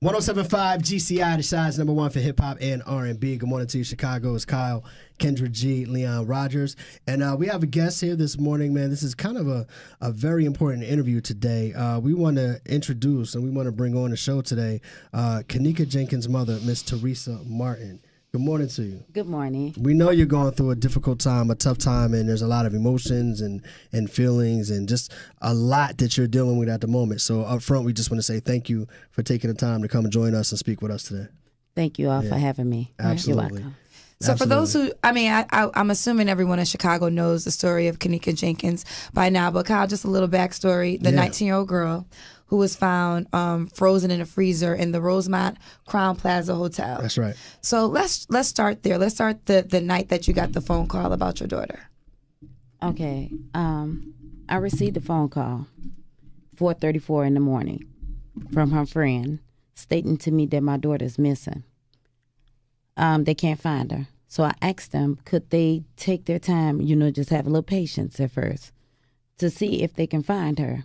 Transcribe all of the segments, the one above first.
107.5 GCI, the size number one for hip hop and R&B. Good morning to you, Chicago. It's Kyle, Kendra G, Leon Rogers. And we have a guest here this morning, man. This is kind of a very important interview today. We want to introduce and we want to bring on the show today Kenneka Jenkins' mother, Miss Teresa Martin. Good morning to you. Good morning. We know you're going through a difficult time, a tough time, and there's a lot of emotions and feelings and just a lot that you're dealing with at the moment. So up front, we just want to say thank you for taking the time to come and join us and speak with us today. Thank you all for having me. Absolutely. You're welcome. So for those who, I'm assuming everyone in Chicago knows the story of Kenneka Jenkins by now, but Kyle, just a little backstory. The 19-year-old girl who was found frozen in a freezer in the Rosemont Crown Plaza Hotel. That's right. So let's start there. Let's start the night that you got the phone call about your daughter. Okay. I received a phone call, 4:34 in the morning, from her friend stating to me that my daughter's missing. They can't find her. So I asked them, could they take their time, just have a little patience at first to see if they can find her.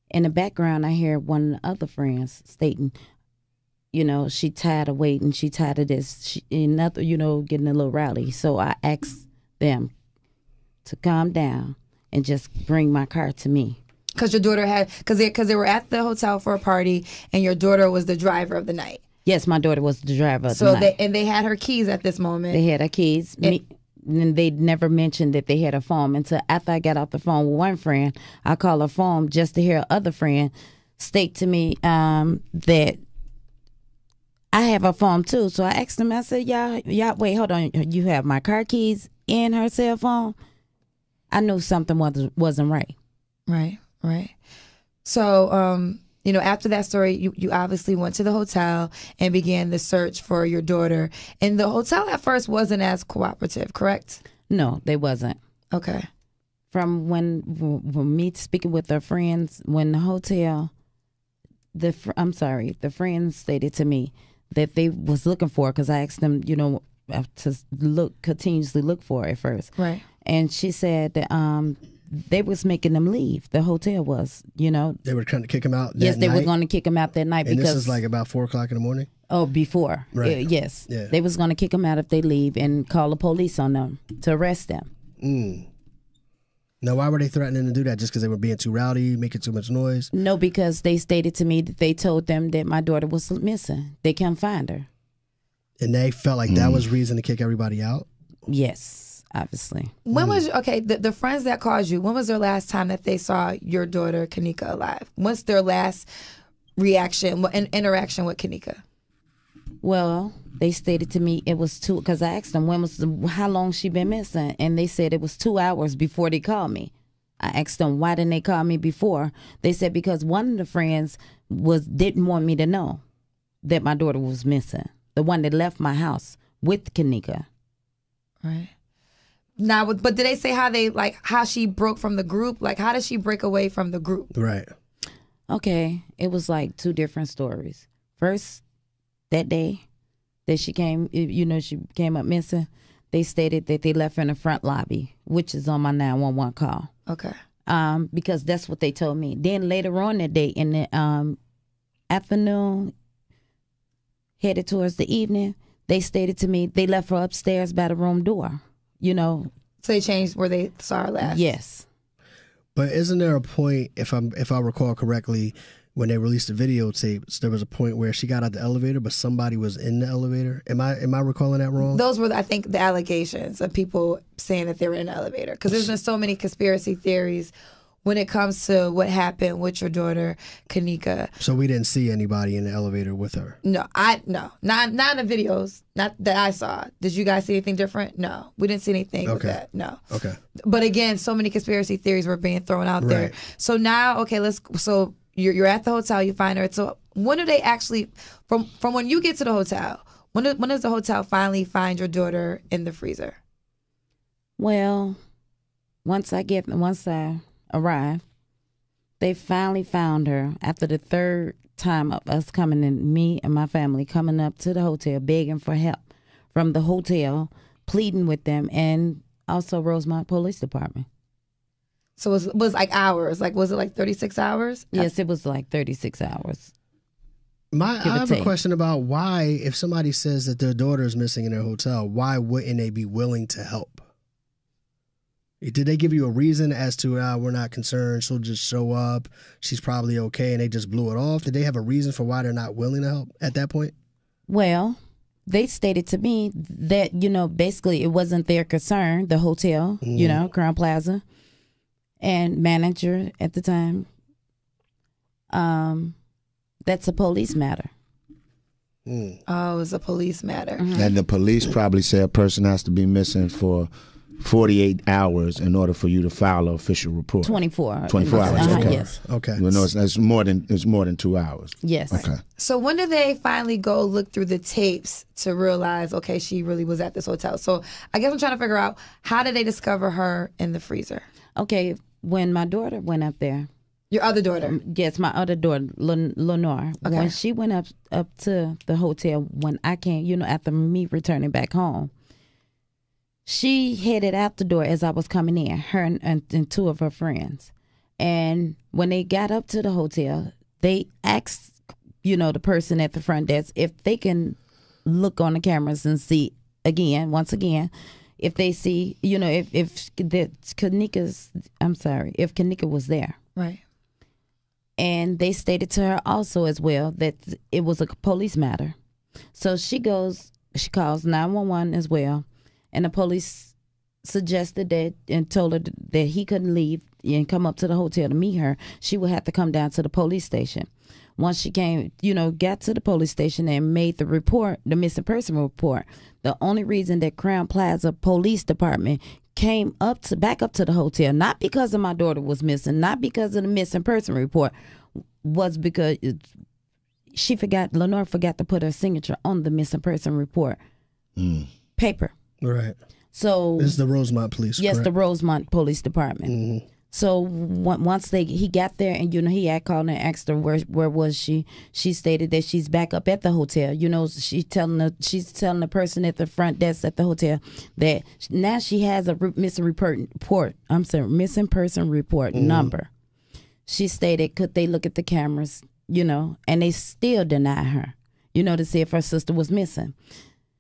In the background, I hear one of the other friends stating, she tired of waiting, she tired of this, getting a little rowdy. So I asked them to calm down and just bring my car to me. Because your daughter because they were at the hotel for a party, and your daughter was the driver of the night. Yes, my daughter was the driver of the night. They had her keys at this moment. They had her keys. And they never mentioned that they had a phone until after I got off the phone with one friend. I called her phone just to hear other friend state to me that I have a phone too. So I asked them, I said, y'all, wait, hold on. You have my car keys and her cell phone? I knew something wasn't right. Right. So, after that story, you obviously went to the hotel and began the search for your daughter. And the hotel at first wasn't as cooperative, correct? No, they wasn't. Okay. From when me speaking with her friends, when the hotel, the friends stated to me that they was looking for, because I asked them, to continuously look for her at first. Right. And she said that they was making them leave. The hotel was, They were trying to kick him out that Yes, they night? were going to kick him out that night. And because this is like about 4 o'clock in the morning? Oh, before. Right. Yes. Yeah. They was going to kick him out if they leave and call the police on them to arrest them. Now, why were they threatening to do that? Just because they were being too rowdy, making too much noise? No, because they stated to me that they told them that my daughter was missing. They can't find her. And they felt like that was reason to kick everybody out? Yes, obviously. When was, the friends that called you, when was their last time that they saw your daughter, Kenneka, alive? What's their last reaction and interaction with Kenneka? Well, they stated to me it was because I asked them how long she been missing, and they said it was 2 hours before they called me. I asked them why didn't they call me before. They said because one of the friends didn't want me to know that my daughter was missing. The one that left my house with Kenneka. Right. Now, but did they say how she broke from the group? Like, how did she break away from the group? Right. Okay, it was like 2 different stories. First, that day that she came, she came up missing, they stated that they left her in the front lobby, which is on my 911 call. Okay. Because that's what they told me. Then later on that day in the afternoon, headed towards the evening, they stated to me they left her upstairs by the room door, So they changed where they saw her last? Yes. But isn't there a point, if I recall correctly, when they released the videotapes, there was a point where she got out the elevator, but somebody was in the elevator? Am I recalling that wrong? Those were, I think, the allegations of people saying that they were in the elevator. Because there's been so many conspiracy theories when it comes to what happened with your daughter, Kenneka. So we didn't see anybody in the elevator with her? No, not in the videos, not that I saw. Did you guys see anything different? No, we didn't see anything with that. No. Okay. But again, so many conspiracy theories were being thrown out there. Right. So now, so you're at the hotel, you find her. So when do they actually, from when you get to the hotel, when does the hotel finally find your daughter in the freezer? Well, once I arrived, they finally found her after the 3rd time of us coming in, me and my family coming up to the hotel begging for help from the hotel, pleading with them, and also Rosemont Police Department. So it was like hours. Like, was it like 36 hours? Yes, it was like 36 hours. I Give or have a take. question about why, if somebody says that their daughter is missing in their hotel, why wouldn't they be willing to help? Did they give you a reason as to we're not concerned, she'll just show up, she's probably okay, and they just blew it off? Did they have a reason for why they're not willing to help at that point? Well, they stated to me that, you know, basically it wasn't their concern, the hotel, you know, Crown Plaza, and manager at the time. That's a police matter. Oh, it's a police matter. And the police probably say a person has to be missing for 48 hours in order for you to file an official report. 24. 24 hours, okay. Yes. Okay. You know, it's more than 2 hours. Yes. Okay. So when did they finally go look through the tapes to realize, okay, she really was at this hotel? So I guess I'm trying to figure out, how did they discover her in the freezer? Okay, when my daughter went up there, Your other daughter. yes, my other daughter, Lenore, Okay. when she went up to the hotel, when I came, you know, after me returning back home, she headed out the door as I was coming in, her and two of her friends. And when they got up to the hotel, they asked, you know, the person at the front desk if they can look on the cameras and see once again, if they see, you know, if Kanika was there. Right. And they stated to her also as well that it was a police matter. So she calls 911 as well. And the police suggested that and told her that he couldn't leave and come up to the hotel to meet her. She would have to come down to the police station. Once she came, you know, got to the police station and made the report, the missing person report, the only reason that Crown Plaza Police Department came back up to the hotel, not because of my daughter was missing, not because of the missing person report, was because Lenore forgot to put her signature on the missing person report paper. Right. So This is the Rosemont Police. yes, correct? the Rosemont Police Department. So once he got there, and you know, he had called and asked her where was she. She stated that she's back up at the hotel. You know, she's telling the person at the front desk at the hotel that now she has a missing person report number. She stated, could they look at the cameras, you know, and they still deny her, you know, to see if her sister was missing.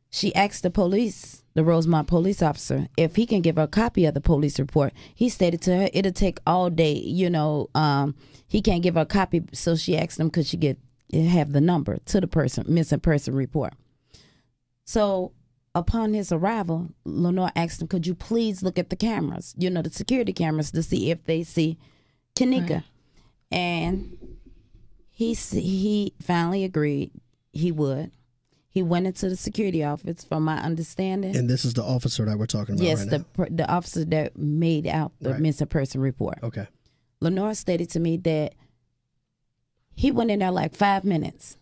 She asked the Rosemont police officer, if he can give her a copy of the police report. He stated to her it'll take all day, you know, he can't give her a copy. So she asked him, could she have the number to the missing person report. So upon his arrival, Lenore asked him, could you please look at the cameras, you know, the security cameras, to see if they see Kanika. Right. And he finally agreed he would. He went into the security office, from my understanding. And this is the officer that we're talking about right now? Yes, the officer that made out the missing person report. Okay. Lenore stated to me that he went in there like 5 minutes,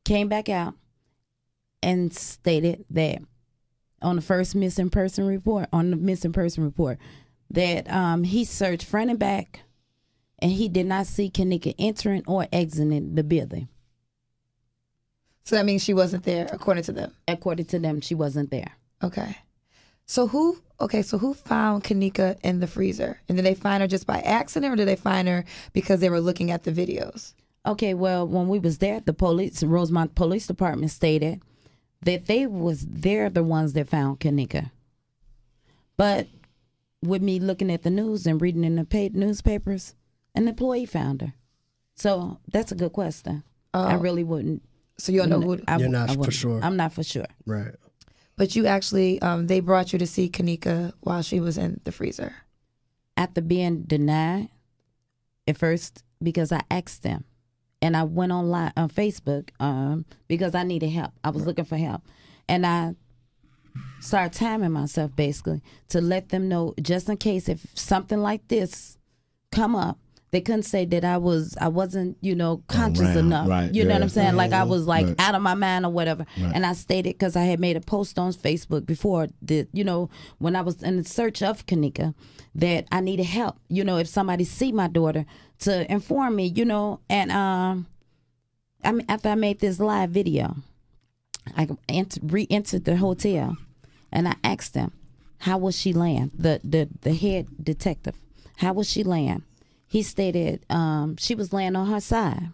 came back out, and stated that on the missing person report, that he searched front and back, and he did not see Kanika entering or exiting the building. So that means she wasn't there, according to them. According to them, she wasn't there. Okay. So who found Kanika in the freezer? And did they find her just by accident, or did they find her because they were looking at the videos? Okay, well, when we was there, the Rosemont Police Department stated that they're the ones that found Kanika. But with me looking at the news and reading in the newspapers, an employee found her. So that's a good question. I really wouldn't. So you don't know who? You're not for sure. I'm not for sure. Right. But you actually, they brought you to see Kanika while she was in the freezer. After being denied at first, because I asked them, and I went online on Facebook because I needed help. I was looking for help, and I started timing myself basically to let them know, just in case if something like this come up, they couldn't say that I wasn't, you know, conscious enough. Right, you know what I'm saying? Like I was like right. out of my mind or whatever. Right. And I stated, because I had made a post on Facebook before that, you know, when I was in search of Kanika, that I needed help. You know, if somebody see my daughter, to inform me, you know. And after I made this live video, I re-entered the hotel, and I asked them, how was she laying? The head detective, how was she laying? He stated she was laying on her side.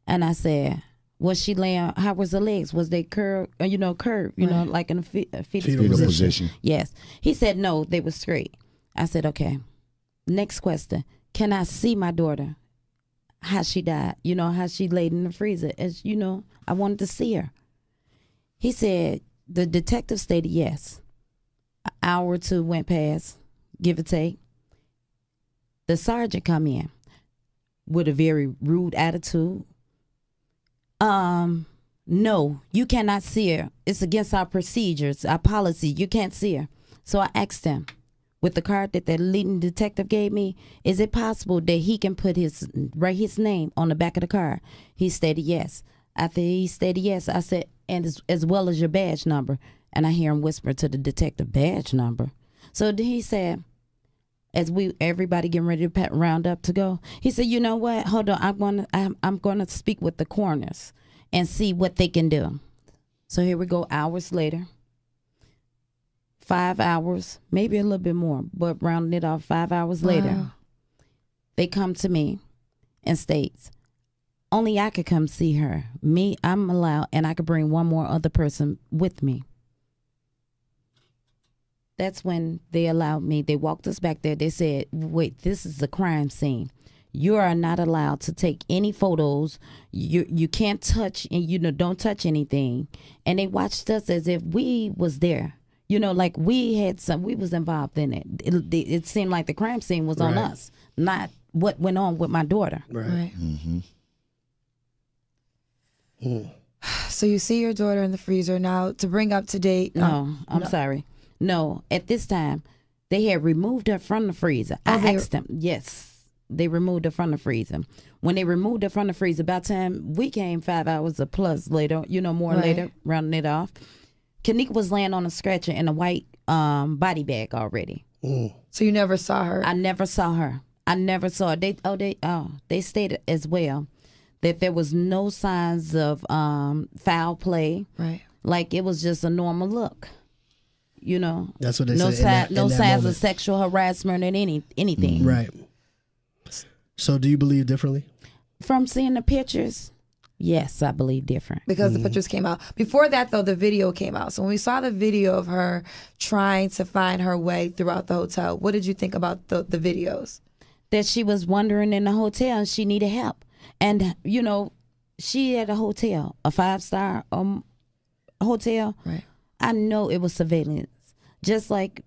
And I said, Was she laying? How was the legs? Was they curved? Curved. Like in a fetal Fetal position. Yes. He said no, they were straight. I said okay. Next question: can I see my daughter? How she died? How she laid in the freezer? I wanted to see her. He said the detective stated yes. An hour or two went past, give or take. The sergeant come in with a very rude attitude. No, you cannot see her. It's against our procedures, our policy. You can't see her. So I asked him, with the card that the leading detective gave me, is it possible that he can write his name on the back of the card? He stated yes. After he stated yes, I said, and as well as your badge number. And I hear him whisper to the detective, badge number. So then he said, as everybody getting ready to round up to go, he said, you know what? Hold on, I'm gonna speak with the coroners and see what they can do. So here we go, hours later. 5 hours, maybe a little bit more, but rounding it off, 5 hours later, they come to me and states, only I could come see her. Me, I'm allowed, and I could bring one more other person with me. That's when they allowed me. They walked us back there. They said, wait, this is a crime scene. You are not allowed to take any photos. You can't touch, and don't touch anything. And they watched us as if we was there. Like we was involved in it. It seemed like the crime scene was on us, not what went on with my daughter. Right. Mm-hmm. So you see your daughter in the freezer. Now, to bring up to date. I'm sorry. No, at this time, they had removed her from the freezer. I asked them. Yes, they removed her from the freezer. When they removed her from the freezer, by the time we came 5 hours or plus later, later, rounding it off, Kanika was laying on a stretcher in a white body bag already. So you never saw her? I never saw her. I never saw her. They stated as well that there was no signs of foul play. Right. Like it was just a normal look. That's what they no said. No signs of sexual harassment and anything. Right. So do you believe differently? From seeing the pictures, yes, I believe different. Because the pictures came out. Before that, though, the video came out. So when we saw the video of her trying to find her way throughout the hotel, what did you think about the videos? That she was wandering in the hotel and she needed help. And, she had a hotel, a 5-star hotel. Right. I know it was surveillance. Just like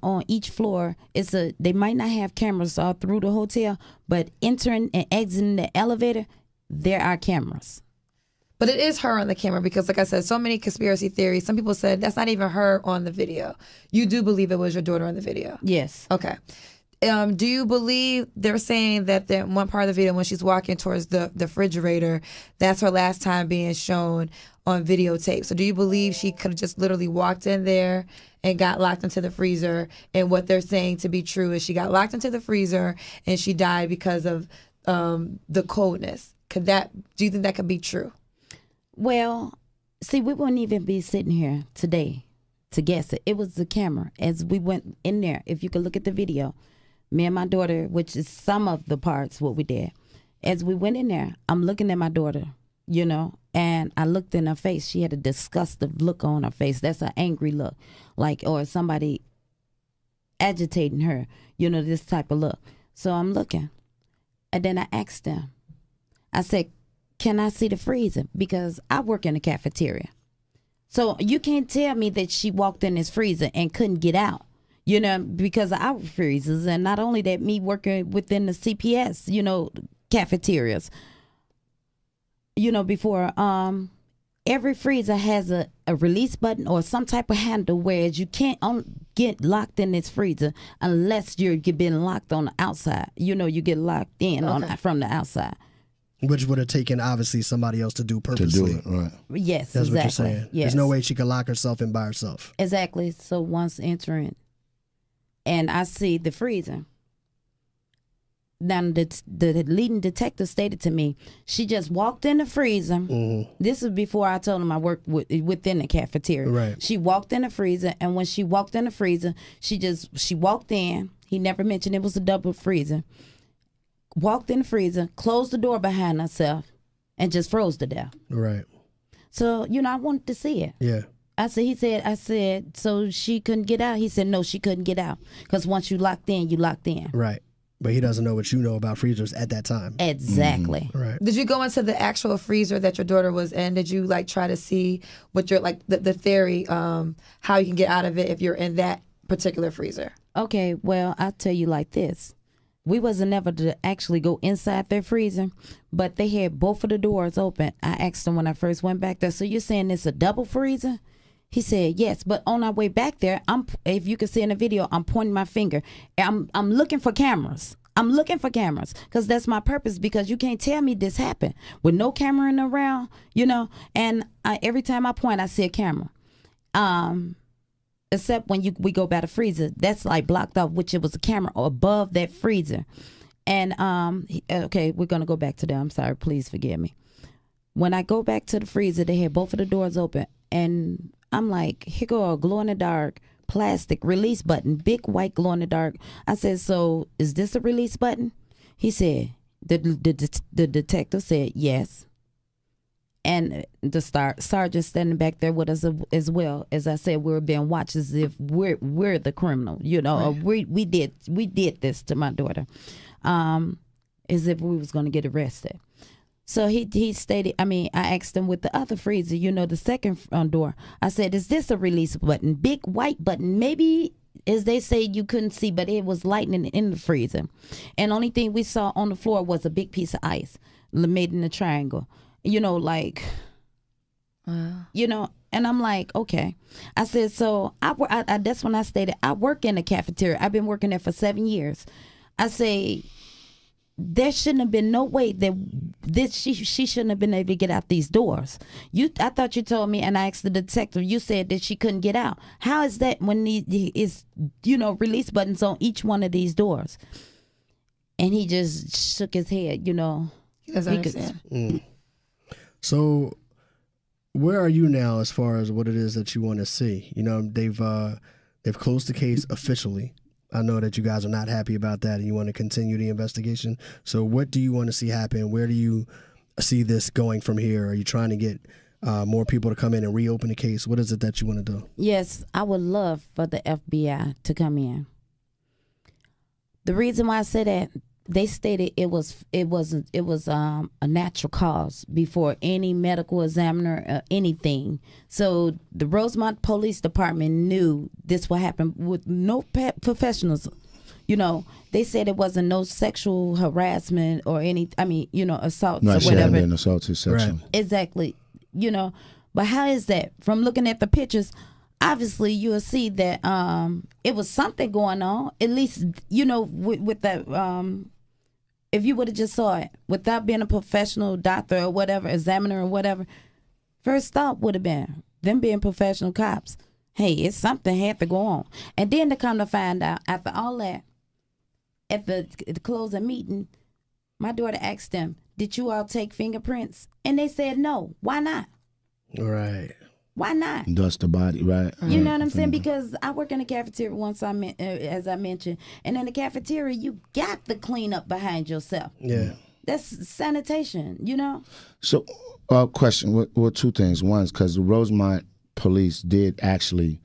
on each floor, they might not have cameras all through the hotel, but entering and exiting the elevator, there are cameras. But it is her on the camera because, like I said, so many conspiracy theories. Some people said that's not even her on the video. You do believe it was your daughter on the video? Yes. Okay. Do you believe they're saying that one part of the video when she's walking towards the refrigerator, that's her last time being shown on videotape? So do you believe she could have just literally walked in there and got locked into the freezer, and what they're saying to be true is she got locked into the freezer and she died because of the coldness? Do you think that could be true? Well, see, we wouldn't even be sitting here today to guess it. It was the camera. As we went in there, if you could look at the video, me and my daughter, which is some of the parts what we did, as we went in there, I'm looking at my daughter, and I looked in her face. She had a disgusted look on her face. That's an angry look, or somebody agitating her, this type of look. So I'm looking, and then I asked them, I said, can I see the freezer? Because I work in the cafeteria. So you can't tell me that she walked in this freezer and couldn't get out, because of our freezers. And not only that, me working within the CPS, cafeterias, before, every freezer has a release button or some type of handle, whereas you can't get locked in this freezer unless you're been locked on the outside. You get locked in from the outside. Which would have taken, obviously, somebody else to do purposely. To do it, right. Yes, That's exactly. what you're saying. Yes. There's no way she could lock herself in by herself. Exactly. So once entering, and I see the freezer, now the leading detective stated to me, she just walked in the freezer. Mm-hmm. This is before I told him I worked within the cafeteria. Right. She walked in the freezer, and when she walked in the freezer, she walked in. He never mentioned it was a double freezer. Walked in the freezer, closed the door behind herself, and just froze to death. Right. So, you know, I wanted to see it. Yeah. I said, so she couldn't get out? He said, no, she couldn't get out. Because once you locked in, you locked in. Right. But he doesn't know what you know about freezers at that time. Exactly. Right. Did you go into the actual freezer that your daughter was in? Did you like try to see what your like the theory, how you can get out of it if you're in that particular freezer? Okay, well, I'll tell you like this. We wasn't ever to actually go inside their freezer, but they had both of the doors open. I asked them when I first went back there, so you're saying it's a double freezer? He said, yes, but on our way back there, if you can see in the video, I'm pointing my finger. I'm looking for cameras. I'm looking for cameras because that's my purpose, because you can't tell me this happened with no camera in around, you know, and every time I point, I see a camera. Except when we go by the freezer, that's like blocked off, which it was a camera above that freezer. And, okay, we're going to go back to that. I'm sorry. Please forgive me. When I go back to the freezer, they had both of the doors open. And I'm like, here go a glow-in-the-dark plastic release button, big white glow-in-the-dark. I said, so is this a release button? He said, the detective said, yes. And the sergeant standing back there with us as well. As I said, we were being watched as if we're the criminal, you know. Right. We did this to my daughter, as if we was going to get arrested. So he stated. I mean, I asked him with the other freezer, you know, the second door. I said, "Is this a release button? Big white button? Maybe." As they say, you couldn't see, but it was lightning in the freezer. And only thing we saw on the floor was a big piece of ice made in a triangle. You know, like, you know, and I'm like, okay. I said, so I that's when I stated, I work in the cafeteria. I've been working there for 7 years. I say, there shouldn't have been no way that she shouldn't have been able to get out these doors. I thought you told me, and I asked the detective, you said that she couldn't get out. How is that when is, you know, release buttons on each one of these doors? And he just shook his head, you know. He doesn't understand. So where are you now as far as what it is that you want to see? You know, they've closed the case officially. I know that you guys are not happy about that and you want to continue the investigation. So what do you want to see happen? Where do you see this going from here? Are you trying to get more people to come in and reopen the case? What is it that you want to do? Yes, I would love for the FBI to come in. The reason why I say that, they stated it was a natural cause before any medical examiner or anything. So the Rosemont Police Department knew this would happen with no professionals. You know, they said it wasn't no sexual harassment or any. I mean, you know, assault or whatever. Not been assaulted sexually. Right. Exactly. You know, but how is that? From looking at the pictures, obviously you'll see that it was something going on. At least, you know, with that. If you would have just saw it without being a professional doctor or whatever, examiner or whatever, first thought would have been them being professional cops. Hey, it's something had to go on. And then to come to find out, after all that, at the closing meeting, my daughter asked them, did you all take fingerprints? And they said no. Why not? Right. Why not? Dust the body, right? You know what I'm saying? Because I work in the cafeteria once, as I mentioned. And in the cafeteria, you got to clean up behind yourself. Yeah. That's sanitation, you know? So, question, well, two things. One is because the Rosemont police did actually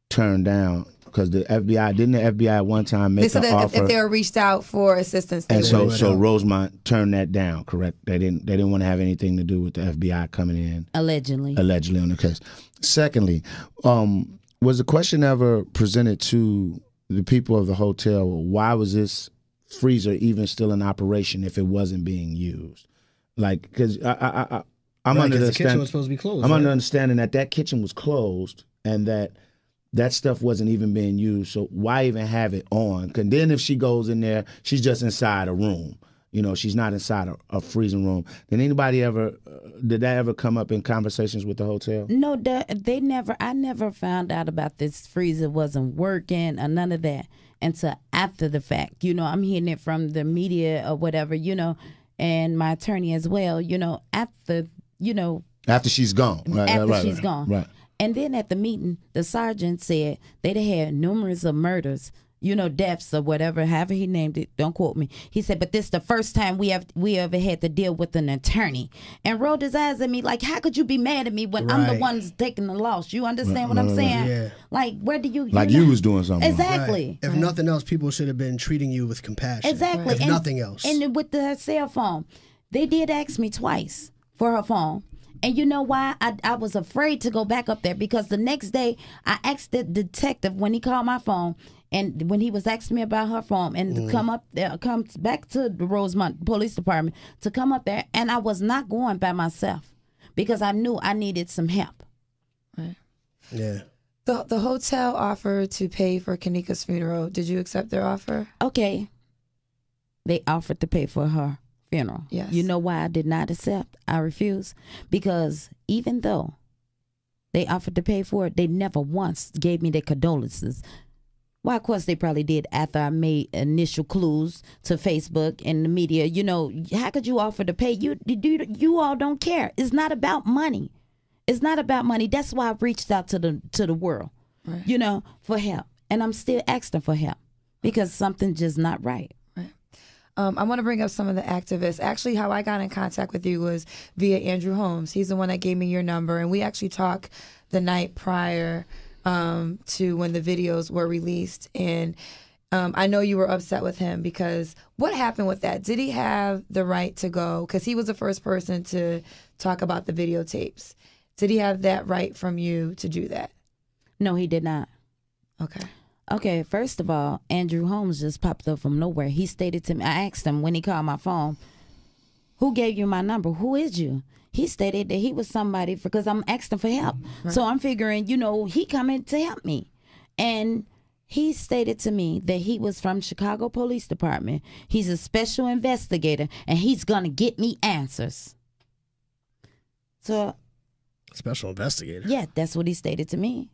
turn down, because the FBI, didn't the FBI at one time make an offer? If they were reached out for assistance, they and would. so Rosemont turned that down, correct? They didn't want to have anything to do with the FBI coming in. Allegedly on the case. Secondly, was the question ever presented to the people of the hotel, why was this freezer even still in operation if it wasn't being used? Like, because I'm under the kitchen was supposed to be closed. I'm under understanding that kitchen was closed and that stuff wasn't even being used. So why even have it on? Because then if she goes in there, she's just inside a room. You know, she's not inside a freezing room. Did anybody did that ever come up in conversations with the hotel? No, I never found out about this freezer wasn't working or none of that until after the fact. You know, I'm hearing it from the media or whatever, you know, and my attorney as well, you know, after she's gone. Right, she's gone. Right. And then at the meeting, the sergeant said they'd had numerous of murders deaths or whatever, however he named it. Don't quote me. He said, but this is the first time we ever had to deal with an attorney. And rolled his eyes at me like, how could you be mad at me when I'm the Right. one that's taking the loss? You understand what I'm saying? Yeah. Like, where do you... Like you was doing something wrong. Exactly. Right. If nothing else, people should have been treating you with compassion. Exactly. If nothing else. And with her cell phone, they did ask me twice for her phone. And you know why? I was afraid to go back up there because the next day I asked the detective when he called my phone and when he was asking me about her phone and to come up there, come back to the Rosemont Police Department to come up there, and I was not going by myself because I knew I needed some help. Yeah. The hotel offered to pay for Kanika's funeral. Did you accept their offer? Okay. They offered to pay for her funeral. Yes. You know why I did not accept? I refused. Because even though they offered to pay for it, they never once gave me their condolences. Well, of course, they probably did after I made initial clues to Facebook and the media. You know, how could you offer to pay? You all don't care. It's not about money. It's not about money. That's why I've reached out to the world, Right. For help. And I'm still asking for help because something's just not right. I want to bring up some of the activists. Actually, how I got in contact with you was via Andrew Holmes. He's the one that gave me your number, and we actually talked the night prior to when the videos were released. And I know you were upset with him because what happened with that? Did he have the right to go? Because he was the first person to talk about the videotapes. Did he have that right from you to do that? No, he did not. Okay. Okay, first of all, Andrew Holmes just popped up from nowhere. He stated to me, I asked him when he called my phone, who gave you my number? Who is you? He stated that he was somebody because I'm asking for help. Right. So I'm figuring, he coming to help me. And he stated to me that he was from Chicago Police Department. He's a special investigator, and he's going to get me answers. So... Special investigator. Yeah, that's what he stated to me.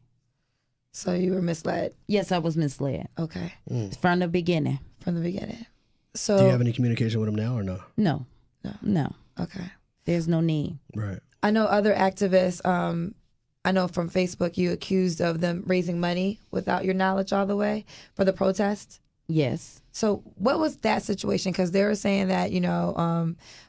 So you were misled? Yes, I was misled. Okay. From the beginning. From the beginning. So do you have any communication with him now or no? No. Okay. There's no need. Right. I know other activists, I know from Facebook you accused of them raising money without your knowledge all the way for the protest. Yes. So what was that situation? Because they were saying that,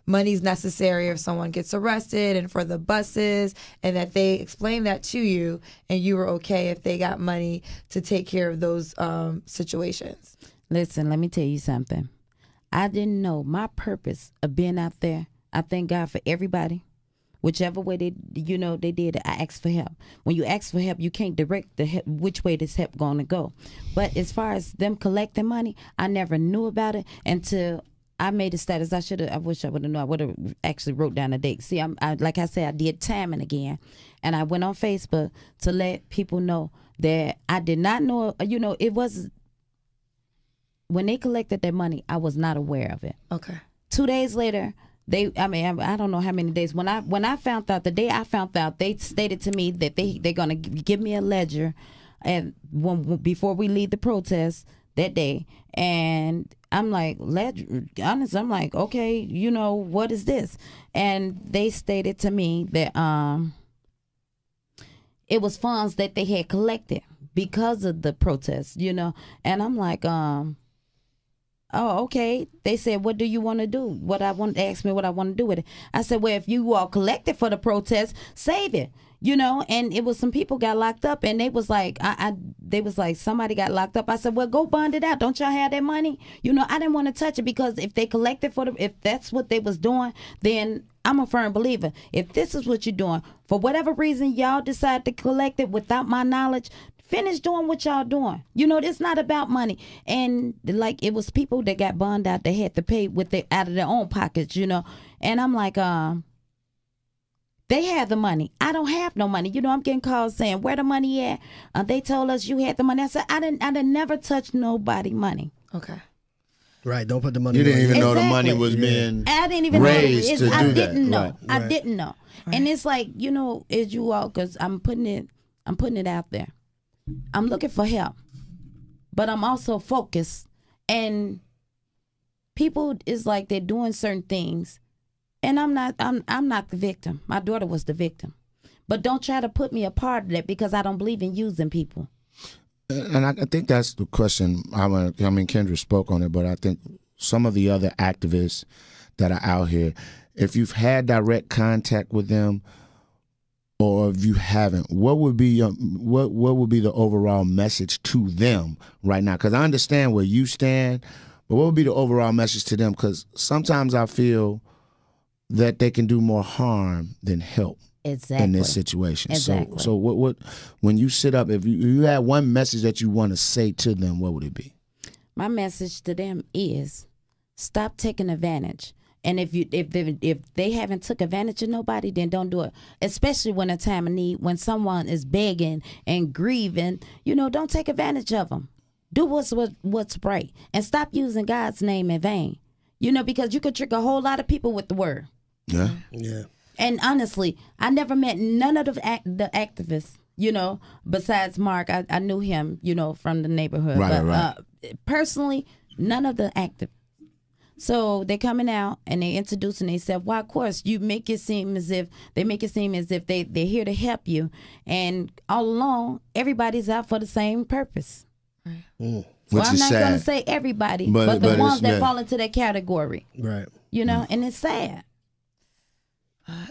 money's necessary if someone gets arrested and for the buses, and that they explained that to you and you were okay if they got money to take care of those situations. Listen, let me tell you something. I didn't know my purpose of being out there. I thank God for everybody. Whichever way they did it, I asked for help. When you ask for help, you can't direct the help, which way this help going to go. But as far as them collecting money, I never knew about it until I made a status. I wish I would have known. I would have actually wrote down a date. See, like I said, I did timing again. And I went on Facebook to let people know that I did not know, it was, when they collected their money, I was not aware of it. Okay. 2 days later, I don't know how many days. When I found out, the day I found out, they stated to me that they're gonna give me a ledger, and before we leave the protest that day, and I'm like, ledger, honest, I'm like, okay, what is this? And they stated to me that it was funds that they had collected because of the protest, and I'm like, oh, okay. They said, what do you want to do? They asked me what I want to do with it. I said, well, if you all collected for the protest, save it. And it was some people got locked up, and they was like, they was like, somebody got locked up. I said, well, go bond it out. Don't y'all have that money? I didn't want to touch it because if they collected if that's what they was doing, then I'm a firm believer. If this is what you're doing, for whatever reason, y'all decide to collect it without my knowledge, finish doing what y'all doing. It's not about money. And like, it was people that got bond out, they had to pay out of their own pockets, And I'm like, they had the money. I don't have no money. I'm getting calls saying, where the money at? They told us you had the money. I said, I didn't never touch nobody money. Okay. Right. Don't put the money. You didn't even know the Exactly. money was being I didn't even raised know. to do I that. didn't know. Right. I didn't know. Right. And it's like, as you all, because I'm putting it out there. I'm looking for help, but I'm also focused. And people is like they're doing certain things, and I'm not the victim. My daughter was the victim, but don't try to put me a part of that because I don't believe in using people. And I think that's the question. I mean, Kendra spoke on it, but I think some of the other activists that are out here, if you've had direct contact with them, or if you haven't, what would be what would be the overall message to them right now? Because I understand where you stand, but what would be the overall message to them? Because sometimes I feel that they can do more harm than help. Exactly. In this situation. Exactly. So what when you sit up, if you had one message that you want to say to them, what would it be? My message to them is stop taking advantage. And if they haven't took advantage of nobody, then don't do it. Especially when a time of need, when someone is begging and grieving, don't take advantage of them. Do what's right, and stop using God's name in vain. Because you could trick a whole lot of people with the word. Yeah. Yeah. And honestly, I never met none of the activists, besides Mark. I knew him, from the neighborhood. Right. Personally, none of the activists. So they're coming out and they're introducing themselves. Well, of course, you make it seem as if they're here to help you. And all along, everybody's out for the same purpose. Which well, I'm is not sad. going to say everybody, But the ones that yeah. fall into that category. Right. And it's sad.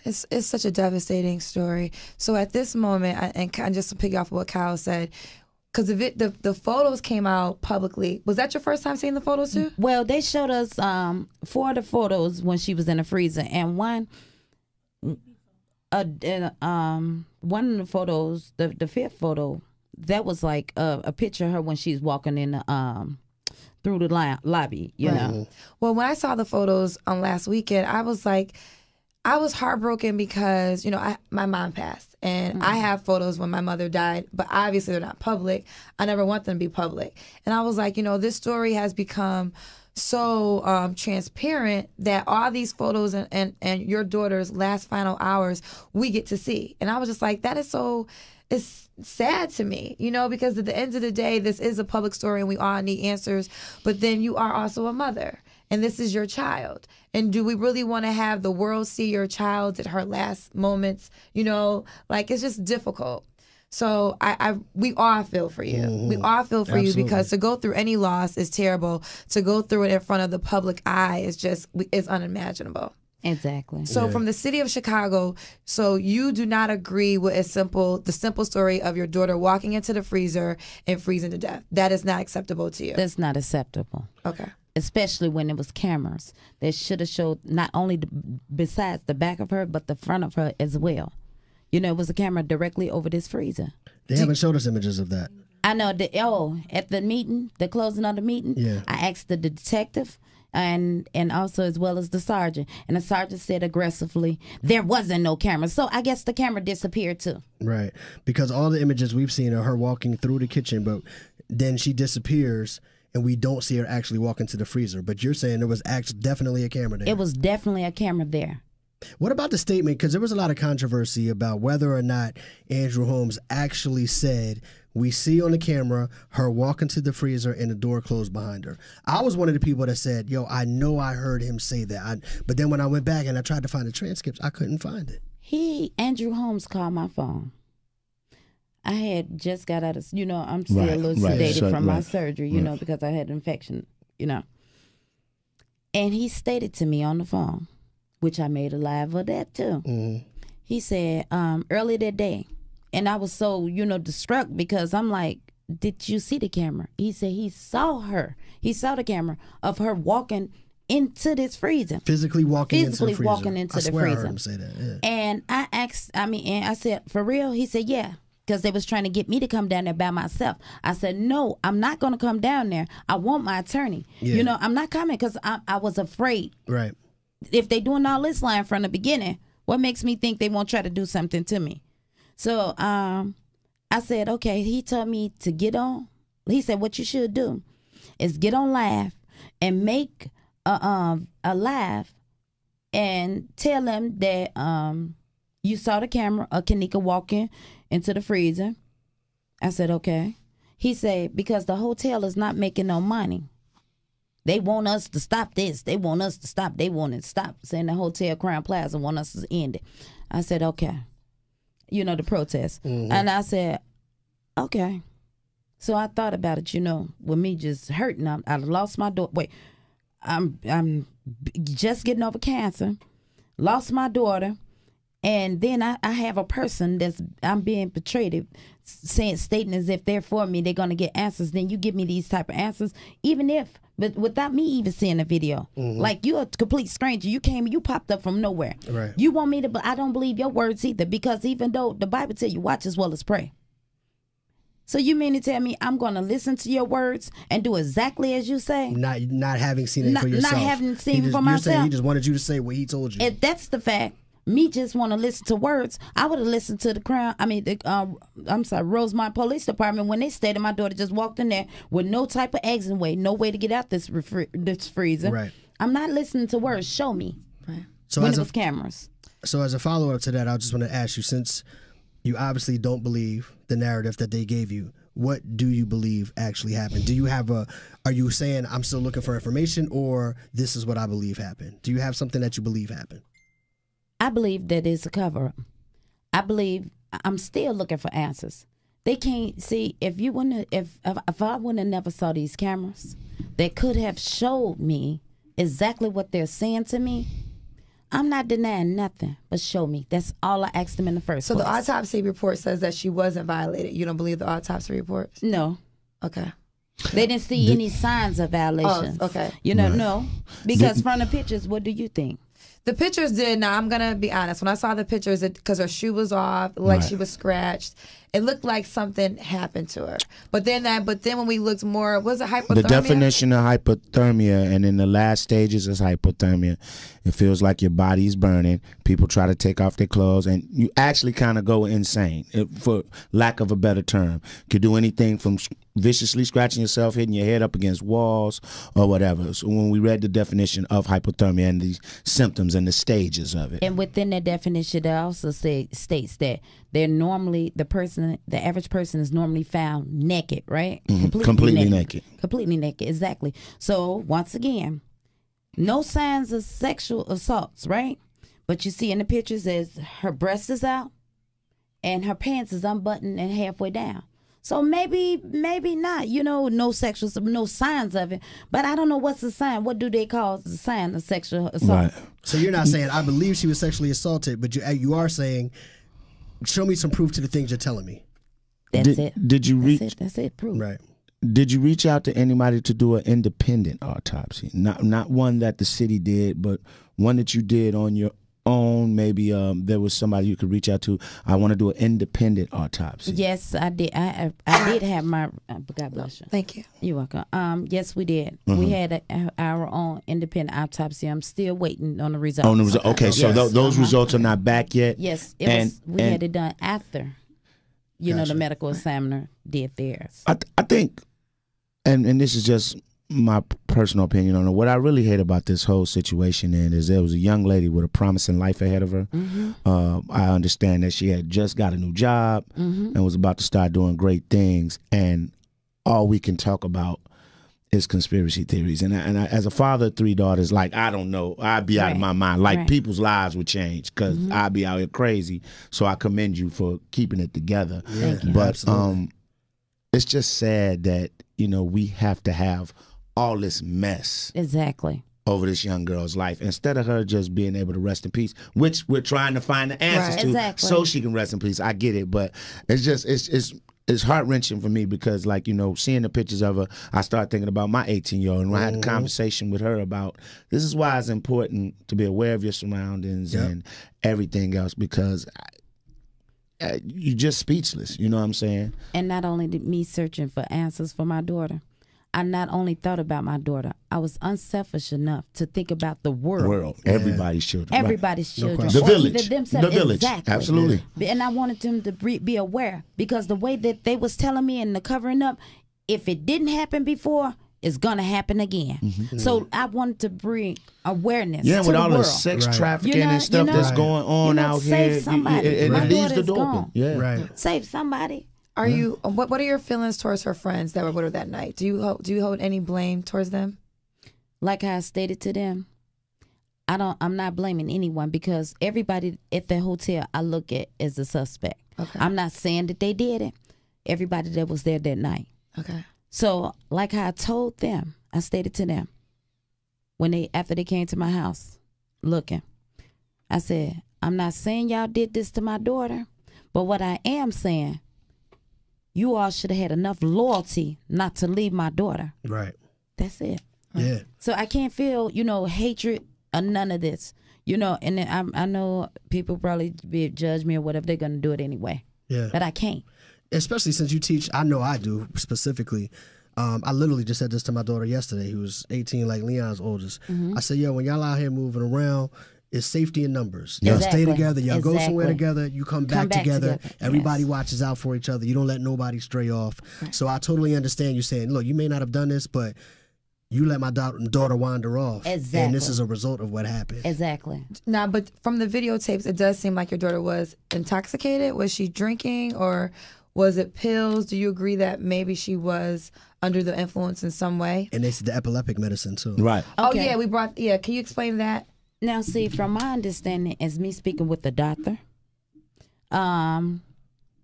It's such a devastating story. So at this moment, and just to piggy off what Kyle said, because the photos came out publicly. Was that your first time seeing the photos too? Well, they showed us 4 of the photos when she was in the freezer, and one of the photos, the 5th photo, that was like a picture of her when she's walking in the through the lobby. You know. Well, when I saw the photos on last weekend, I was heartbroken because, my mom passed and I have photos when my mother died, but obviously they're not public. I never want them to be public. And I was like, this story has become so transparent that all these photos and your daughter's last final hours we get to see. And I was just like, it's sad to me, because at the end of the day, this is a public story and we all need answers. But then you are also a mother. And this is your child. And do we really want to have the world see your child at her last moments? It's just difficult. So we all feel for you. We all feel for you, because to go through any loss is terrible. To go through it in front of the public eye is unimaginable. Exactly. So from the city of Chicago, so you do not agree with the simple story of your daughter walking into the freezer and freezing to death. That is not acceptable to you. That's not acceptable. Okay. Especially when it was cameras that should have showed not only besides the back of her, but the front of her as well. It was a camera directly over this freezer. They haven't showed us images of that. I know. At the meeting, the closing of the meeting, I asked the detective and also as well as the sergeant. And the sergeant said aggressively, there wasn't no camera. So I guess the camera disappeared too. Right. Because all the images we've seen are her walking through the kitchen, but then she disappears and we don't see her actually walk into the freezer. But you're saying there was definitely a camera there. It was definitely a camera there. What about the statement? Because there was a lot of controversy about whether or not Andrew Holmes actually said, we see on the camera her walking to the freezer and the door closed behind her. I was one of the people that said, I know I heard him say that. But then when I went back and I tried to find the transcripts, I couldn't find it. Andrew Holmes called my phone. I had just got out of, I'm still a little sedated from my surgery, because I had an infection, And he stated to me on the phone, which I made a live of that too. Mm-hmm. He said, early that day, and I was so, distraught because I'm like, did you see the camera? He said he saw her. He saw the camera of her walking into this freezer. Physically walking into the freezer. I swear I heard him say that. Yeah. And I asked, and I said, for real? He said, yeah. Because they was trying to get me to come down there by myself. I said, no, I'm not going to come down there. I want my attorney. Yeah. I'm not coming because I was afraid. Right. If they doing all this line from the beginning, what makes me think they won't try to do something to me? So I said, okay. He told me to get on. He said, what you should do is get on live and make a live and tell them that you saw the camera of Kanika walking into the freezer. I said, okay. He said, because the hotel is not making no money. They want us to stop this. They want us to stop. They want to stop. Saying the Hotel Crown Plaza want us to end it. I said, okay. The protest. Mm-hmm. And I said, okay. So I thought about it, with me just hurting. I lost my daughter. Wait, I'm just getting over cancer, lost my daughter, and then I have a person I'm being portrayed, stating as if they're for me, they're gonna get answers. Then you give me these type of answers, but without me even seeing the video. Like, you're a complete stranger. You popped up from nowhere. Right. You want me to, but I don't believe your words either, because even though the Bible tells you watch as well as pray. So you mean to tell me I'm going to listen to your words and do exactly as you say? Not having seen it for yourself. Not having seen it for You're myself. saying he just wanted you to say what he told you. If that's the fact, me just want to listen to words. I would have listened to Rosemont Police Department when they stated my daughter just walked in there with no type of exit way, no way to get out this freezer. Right. I'm not listening to words. Show me. Right. So when as it was cameras. So as a follow-up to that, I just want to ask you, since you obviously don't believe the narrative that they gave you, what do you believe actually happened? Are you saying I'm still looking for information, or this is what I believe happened? Do you have something that you believe happened? I believe that it's a cover-up. I believe I'm still looking for answers. They can't see if I wouldn't have never saw these cameras that could have showed me exactly what they're saying to me. I'm not denying nothing, but show me. That's all I asked them in the first place. So the autopsy report says that she wasn't violated. You don't believe the autopsy report? No. Okay. They didn't see any signs of violations. Oh, okay. No. Because from the pictures, what do you think? The pictures did. Now, I'm going to be honest. When I saw the pictures, because her shoe was off, like she was scratched, it looked like something happened to her. But then when we looked more, was it hypothermia? The definition of hypothermia, and in the last stages is hypothermia. It feels like your body's burning. People try to take off their clothes, and you actually kind of go insane, for lack of a better term. Could do anything from viciously scratching yourself, hitting your head up against walls, or whatever. So when we read the definition of hypothermia and the symptoms and the stages of it. And within that definition, it also states that they're normally, the average person is normally found naked, right? Completely naked. Completely naked, exactly. So once again, no signs of sexual assaults, right? But you see in the pictures is her breast is out and her pants is unbuttoned and halfway down. So maybe not, no signs of it. But I don't know what's the sign. What do they call the sign of sexual assault? Right. So you're not saying I believe she was sexually assaulted, but you are saying, show me some proof to the things you're telling me. That's it. Did you reach? That's it. Proof. Right. Did you reach out to anybody to do an independent autopsy? Not one that the city did, but one that you did on your own. Maybe there was somebody you could reach out to. I want to do an independent autopsy. Yes, I did. I did have my. God bless you. Thank you. You're welcome. Yes, we did. We had our own independent autopsy. I'm still waiting on the results. Okay, so those results are not back yet. Yes, we had it done after. The medical examiner did theirs. I think, and this is just my personal opinion on it. What I really hate about this whole situation is there was a young lady with a promising life ahead of her. I understand that she had just got a new job and was about to start doing great things, and all we can talk about is conspiracy theories. And I, as a father of 3 daughters, like, I don't know, I'd be out of my mind. Like, people's lives would change because I'd be out here crazy. So I commend you for keeping it together. Thank you. But it's just sad that we have to have all this mess over this young girl's life instead of her just being able to rest in peace, which we're trying to find the answers to so she can rest in peace. I get it, but it's just it's heart-wrenching for me because, like, seeing the pictures of her, I start thinking about my 18-year-old, and when I had a conversation with her about this is why it's important to be aware of your surroundings and everything else, because you're just speechless. You know what I'm saying? And not only did me searching for answers for my daughter, I not only thought about my daughter, I was unselfish enough to think about the world. Everybody's children. Everybody's children. The village. The village. Exactly. Absolutely. And I wanted them to be aware, because the way that they was telling me and the covering up, if it didn't happen before, it's going to happen again. So I wanted to bring awareness to with all the world. the sex trafficking and stuff that's going on out here. Somebody. It leads the door. Yeah. Right. Save somebody. Are you? What are your feelings towards her friends that were with her that night? Do you hold any blame towards them? Like I stated to them, I'm not blaming anyone, because everybody at the hotel I look at as a suspect. Okay. I'm not saying that they did it. Everybody that was there that night. Okay. So, like how I told them, I stated to them after they came to my house looking, I said, I'm not saying y'all did this to my daughter, but what I am saying, you all should have had enough loyalty not to leave my daughter. Right. That's it. Yeah. So I can't feel, hatred or none of this, and then I know people probably judge me or whatever. They're going to do it anyway. Yeah. But I can't. Especially since you teach, I know I do specifically. I literally just said this to my daughter yesterday, who was 18, like Leon's oldest. I said, yo, when y'all out here moving around, it's safety in numbers. Y'all stay together. Y'all go somewhere together. You come back together. Everybody watches out for each other. You don't let nobody stray off. Right. So I totally understand you saying, look, you may not have done this, but you let my daughter wander off. Exactly. And this is a result of what happened. Exactly. Now, but from the videotapes, it does seem like your daughter was intoxicated. Was she drinking or was it pills? Do you agree that maybe she was under the influence in some way? And they said the epileptic medicine too. Right. Okay. Oh, yeah, can you explain that? Now, see, from my understanding, as me speaking with the doctor,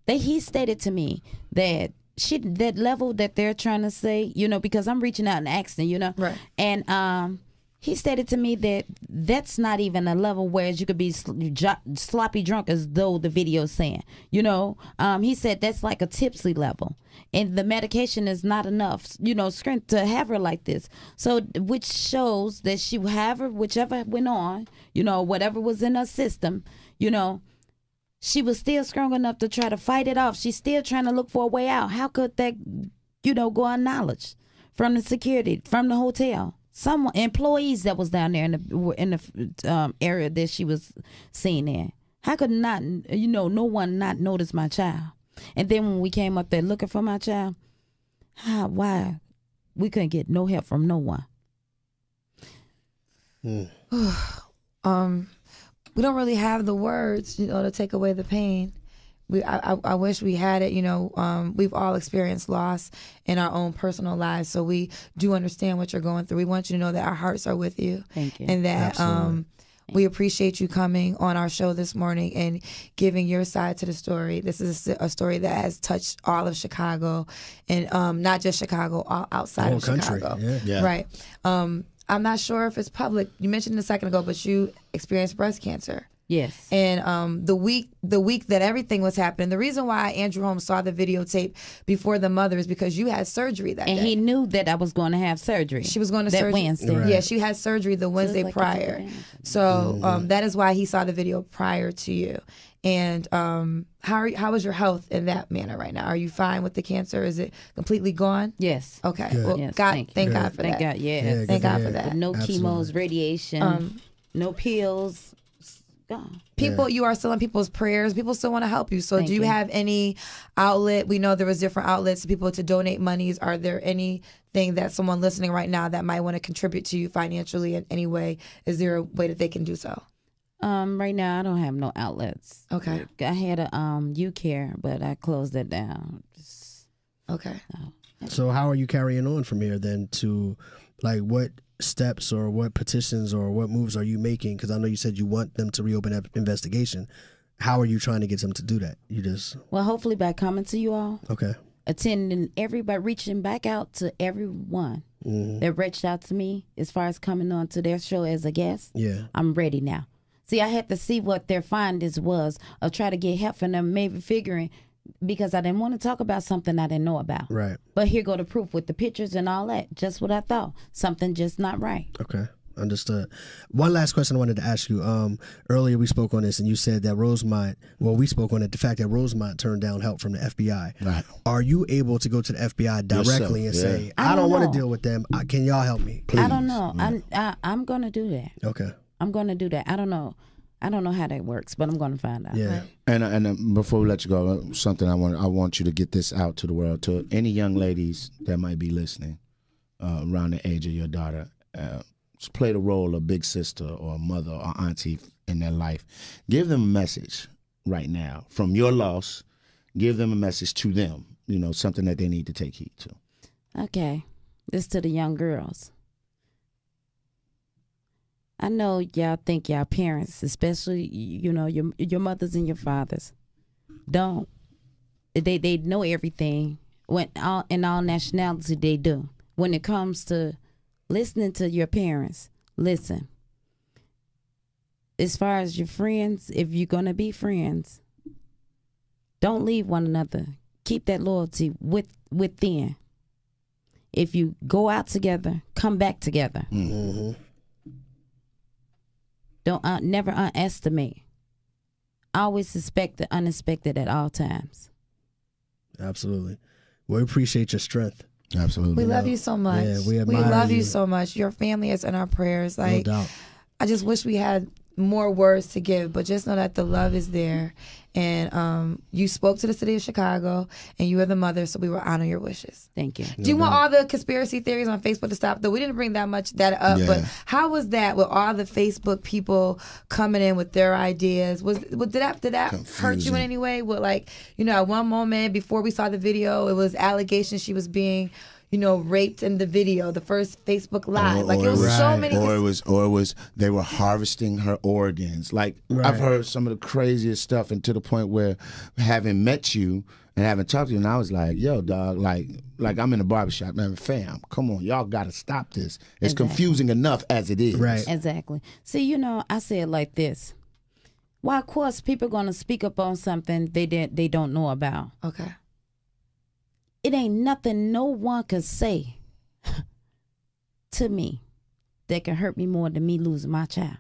he stated to me that that level that they're trying to say, because I'm reaching out and asking, right. And he stated to me that that's not even a level where you could be sloppy drunk, as though the video's saying. He said that's like a tipsy level, and the medication is not enough, strength to have her like this. So, which shows that she, whichever went on, whatever was in her system, she was still strong enough to try to fight it off. She's still trying to look for a way out. How could that, go unknowledged from the security, from the hotel? Some employees that was down there in the area that she was seen in. How could not, no one not notice my child? And then when we came up there looking for my child, why we couldn't get no help from no one? We don't really have the words, to take away the pain. I wish we had it. We've all experienced loss in our own personal lives, so we do understand what you're going through. We want you to know that our hearts are with you. Thank you. And that we appreciate you coming on our show this morning and giving your side to the story. This is a story that has touched all of Chicago, and not just Chicago, all outside of Chicago. Yeah. Right. I'm not sure if it's public. You mentioned it a second ago, but you experienced breast cancer. Yes. And the week that everything was happening, the reason why Andrew Holmes saw the videotape before the mother is because you had surgery that day. And he knew that I was going to have surgery. She was going to that surgery. Wednesday. Right. Yeah, she had surgery the Wednesday prior. So that is why he saw the video prior to you. And how is your health in that manner right now? Are you fine with the cancer? Is it completely gone? Yes. Okay. Good. Well, Yes, thank God for Thank that. God, yes. Yeah, Thank God good for to that. hear. No Absolutely. chemos, radiation, no pills. Gone. People, you are still in people's prayers. People still want to help you. So Thank do you you. have any outlet? We know there was different outlets for people to donate monies. Are there anything that someone listening right now that might want to contribute to you financially in any way? Is there a way that they can do so? Right now I don't have no outlets. Okay. I had a UCare, but I closed it down. Okay. So how are you carrying on from here then to, like, what steps or what petitions or what moves are you making? Because I know you said you want them to reopen that investigation. How are you trying to get them to do that? You just... Well, hopefully by coming to you all, Okay. attending everybody, reaching back out to everyone that reached out to me as far as coming on to their show as a guest. Yeah. I'm ready now. See, I had to see what their findings was, or try to get help from them, maybe figuring, because I didn't want to talk about something I didn't know about. Right. But here go the proof with the pictures and all that. Just what I thought. Something just not right. Okay. Understood. One last question I wanted to ask you. Earlier we spoke on this and you said that Rosemont, well, we spoke on it, the fact that Rosemont turned down help from the FBI. Right. Are you able to go to the FBI directly and Yourself, say, I I don't don't want know. to deal with them. Can y'all help me? Please. I don't know. I'm going to do that. Okay. I'm going to do that. I don't know how that works, but I'm going to find out. Yeah. And before we let you go, something I want you to get this out to the world, to any young ladies that might be listening around the age of your daughter. Just play the role of big sister or mother or auntie in their life. Give them a message right now from your loss. Give them a message to them. Something that they need to take heed to. Okay. This to the young girls. I know y'all think y'all parents, especially, your mothers and your fathers, don't. They know everything in all nationality they do. When it comes to listening to your parents, listen. As far as your friends, if you're gonna be friends, don't leave one another. Keep that loyalty within. If you go out together, come back together. Mm-hmm. Don't never underestimate. Always suspect the unexpected at all times. Absolutely. We appreciate your strength. Absolutely. We love you so much. Yeah, we we admire love you you. so much. Your family is in our prayers. No Like, doubt. I just wish we had more words to give, but just know that the love is there. And you spoke to the city of Chicago, and you are the mother, so we will honor your wishes. Thank you. Do you want all the conspiracy theories on Facebook to stop? Though we didn't bring that up, Yeah. but how was that with all the Facebook people coming in with their ideas? Did that hurt you Confusing. in any way? With, like, at one moment before we saw the video, it was allegations she was being, raped in the video, the first Facebook Live. Like, it was so many. Or it was they were harvesting her organs. Like, I've heard some of the craziest stuff, and to the point where, having met you and having talked to you, and I was like, yo, dog, like I'm in a barbershop, man, fam, come on, y'all got to stop this. It's confusing enough as it is. Right. Exactly. See, I say it like this. Why, of course, people are going to speak up on something they don't know about. Okay. It ain't nothing no one could say to me that can hurt me more than me losing my child.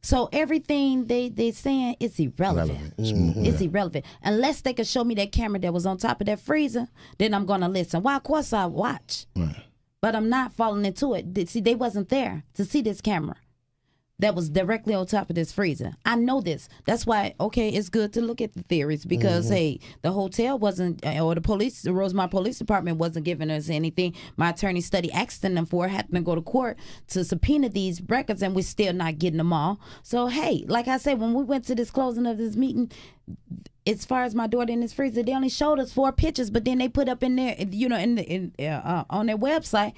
So everything they saying is irrelevant. It's irrelevant. Unless they could show me that camera that was on top of that freezer, then I'm going to listen. Why, of course I watch. Right. But I'm not falling into it. See, they wasn't there to see this camera that was directly on top of this freezer. I know this. That's why, okay, it's good to look at the theories because, hey, the hotel wasn't, or the Rosemont Police Department wasn't giving us anything. My attorney study asked them for, had to go to court to subpoena these records, and we're still not getting them all. So, hey, like I said, when we went to this closing of this meeting, as far as my daughter in this freezer, they only showed us 4 pictures, but then they put up in there, on their website,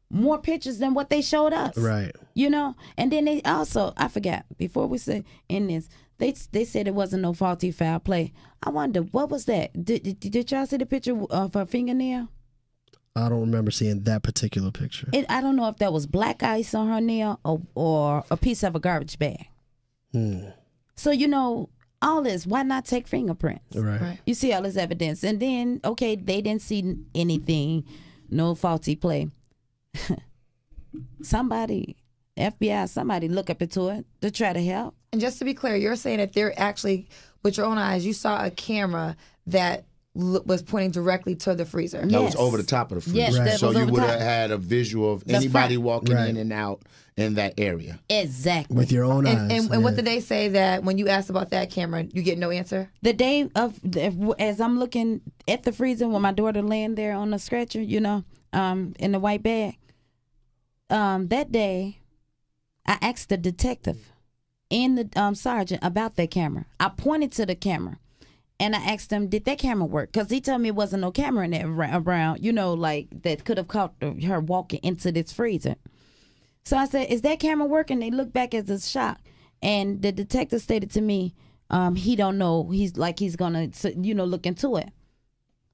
more pictures than what they showed us. Right. And then they also, I forgot, before we said in this, they said it wasn't no faulty foul play. I wonder, what was that? Did y'all see the picture of her fingernail? I don't remember seeing that particular picture. I don't know if that was black ice on her nail or a piece of a garbage bag. So, all this, why not take fingerprints? Right. You see all this evidence. And then, okay, they didn't see anything, no faulty play. Somebody, FBI, somebody look up into it to try to help. And just to be clear, you're saying that they're actually, with your own eyes, you saw a camera that was pointing directly to the freezer. That was over the top of the freezer. Yes, that So was you over would top. have had a visual of anybody front. walking Right. in and out in that area. Exactly. With your own eyes. And what did they say that when you asked about that camera, you get no answer? The day of, as I'm looking at the freezer when my daughter laying there on the stretcher, in the white bag, that day, I asked the detective and the sergeant about that camera. I pointed to the camera, and I asked him, did that camera work? Because he told me it wasn't no camera in there around, that could have caught her walking into this freezer. So I said, is that camera working? They looked back as a shock. And the detective stated to me, he don't know. He's going to, look into it.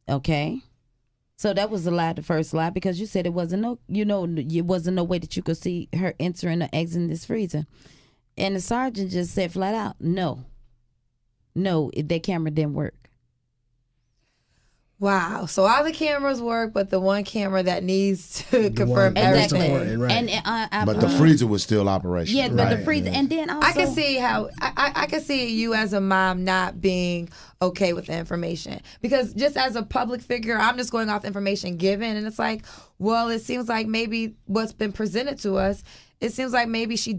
Okay. So that was the first lie, because you said it wasn't it wasn't no way that you could see her entering or exiting this freezer. And the sergeant just said flat out, no, that camera didn't work. Wow. So all the cameras work, but the one camera that needs to one confirm that's everything. important, right. And But the freezer was still operational. yeah, but the Right. freezer, and then also I can see how I can see you as a mom not being okay with the information, because just as a public figure, I'm just going off information given, and it's like, well, it seems like maybe what's been presented to us, it seems like maybe she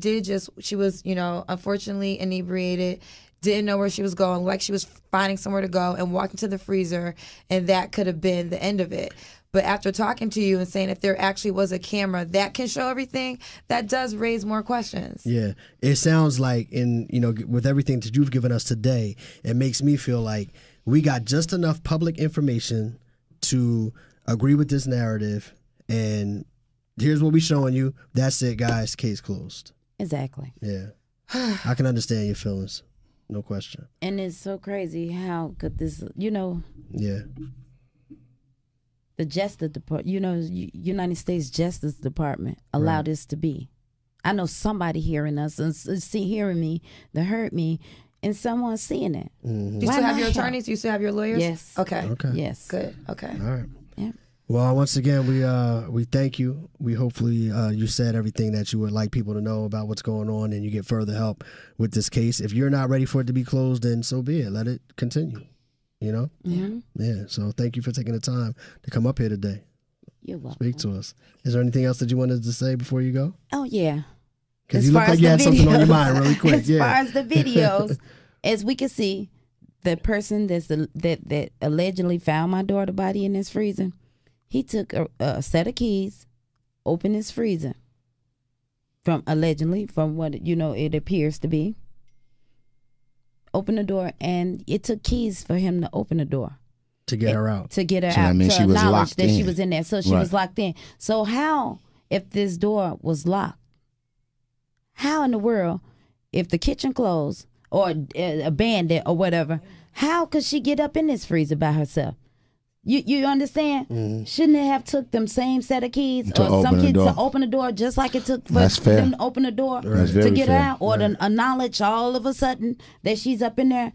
was unfortunately inebriated, didn't know where she was going, like she was finding somewhere to go, and walked into the freezer, and that could have been the end of it. But after talking to you and saying if there actually was a camera that can show everything, that does raise more questions. Yeah, it sounds like with everything that you've given us today, it makes me feel like we got just enough public information to agree with this narrative, and here's what we're showing you. That's it, guys. Case closed. exactly. Yeah, I can understand your feelings, no question. And it's so crazy how could this, Yeah, the Justice Department, United States Justice Department allowed this to be. I know somebody hearing us and hearing me that hurt me, and someone seeing it. Do you still have your attorneys? Do you still have your lawyers? Yes. Okay. Yes. Good. Okay. All right. Yeah. Well, once again, we thank you. We hopefully you said everything that you would like people to know about what's going on, and you get further help with this case. If you're not ready for it to be closed, then so be it. Let it continue. Yeah. So thank you for taking the time to come up here today. You're welcome. Speak to us. Is there anything else that you wanted to say before you go? Oh yeah. Because you look like you had something on your mind really quick. As far as the videos, as we can see, the person that allegedly found my daughter's body in his freezer, he took a set of keys, opened his freezer, from what it appears to be. Open the door, and it took keys for him to open the door. To get her out. To get her So out. that means to she was acknowledge locked that she in. was in there. So she was locked in. So how, if this door was locked, how in the world, if the kitchen closed or abandoned or whatever, how could she get up in this freezer by herself? You understand? Mm-hmm. Shouldn't it have took them same set of keys To or open some the kids door. to open the door just like it took for That's fair. them to open the door That's to very get her fair. out, or to acknowledge all of a sudden that she's up in there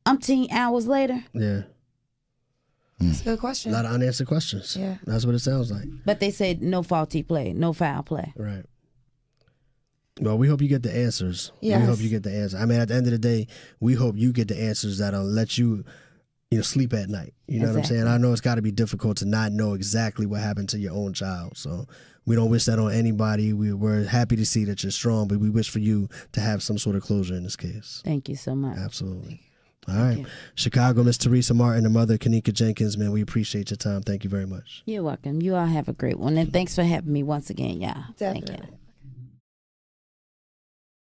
umpteen hours later? Yeah. That's a good A question. lot of unanswered questions. Yeah. That's what it sounds like. But they said no faulty play, no foul play. Right. Well, we hope you get the answers. Yes. We hope you get the answers. I mean, at the end of the day, we hope you get the answers that'll let you, sleep at night. You know what I'm saying? I know it's got to be difficult to not know exactly what happened to your own child. So we don't wish that on anybody. We're happy to see that you're strong, but we wish for you to have some sort of closure in this case. Thank you so much. Absolutely. All right. Chicago, Miss Teresa Martin, the mother, Kanika Jenkins, man, we appreciate your time. Thank you very much. You're welcome. You all have a great one. And thanks for having me once again, y'all. Definitely. Thank you.